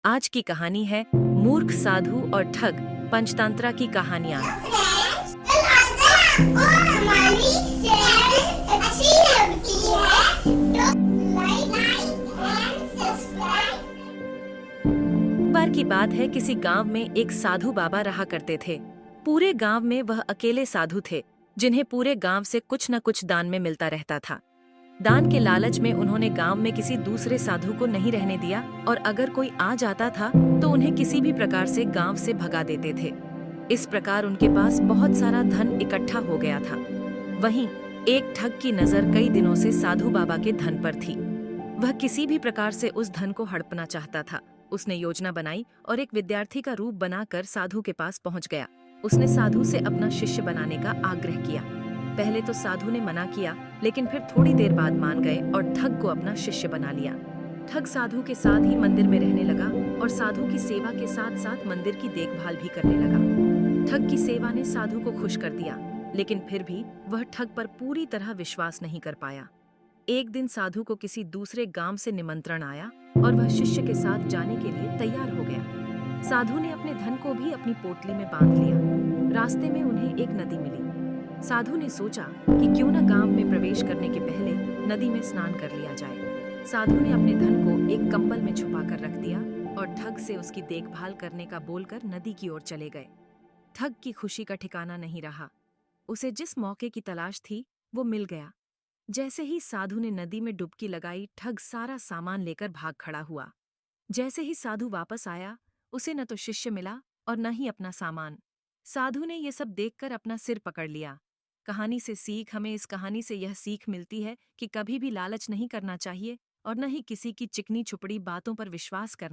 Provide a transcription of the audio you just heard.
आज की कहानी है मूर्ख साधु और ठग पंचतंत्रा की कहानियाँ। हमारी चैनल अच्छी लगती है तो लाइक एंड सब्सक्राइब। एक बार की बात है, किसी गांव में एक साधु बाबा रहा करते थे। पूरे गांव में वह अकेले साधु थे जिन्हें पूरे गांव से कुछ न कुछ दान में मिलता रहता था। दान के लालच में उन्होंने गांव में किसी दूसरे साधु को नहीं रहने दिया और अगर कोई आ जाता था तो उन्हें किसी भी प्रकार से गांव से भगा देते थे। इस प्रकार उनके पास बहुत सारा धन इकट्ठा हो गया था। वहीं एक ठग की नजर कई दिनों से साधु बाबा के धन पर थी। वह किसी भी प्रकार से उस धन को हड़पना चाहता था। उसने योजना बनाई और एक विद्यार्थी का रूप बनाकर साधु के पास पहुंच गया। उसने साधु से अपना शिष्य बनाने का आग्रह किया। पहले तो साधु ने मना किया, लेकिन फिर थोड़ी देर बाद मान गए और ठग को अपना शिष्य बना लिया। ठग साधु के साथ ही मंदिर में रहने लगा और साधु की सेवा के साथ साथ मंदिर की देखभाल भी करने लगा। ठग की सेवा ने साधु को खुश कर दिया, लेकिन फिर भी वह ठग पर पूरी तरह विश्वास नहीं कर पाया। एक दिन साधु को किसी दूसरे गांव से निमंत्रण आया और वह शिष्य के साथ जाने के लिए तैयार हो गया। साधु ने अपने धन को भी अपनी पोटली में बांध लिया। रास्ते में उन्हें एक नदी मिली। साधु ने सोचा कि क्यों न गांव में प्रवेश करने के पहले नदी में स्नान कर लिया जाए। साधु ने अपने धन को एक कंबल में छुपा कर रख दिया और ठग से उसकी देखभाल करने का बोलकर नदी की ओर चले गए। ठग की खुशी का ठिकाना नहीं रहा। उसे जिस मौके की तलाश थी वो मिल गया। जैसे ही साधु ने नदी में डुबकी लगाई, ठग सारा सामान लेकर भाग खड़ा हुआ। जैसे ही साधु वापस आया, उसे न तो शिष्य मिला और न ही अपना सामान। साधु ने ये सब देखकर अपना सिर पकड़ लिया। कहानी से सीख, हमें इस कहानी से यह सीख मिलती है कि कभी भी लालच नहीं करना चाहिए और न ही किसी की चिकनी छुपड़ी बातों पर विश्वास करना।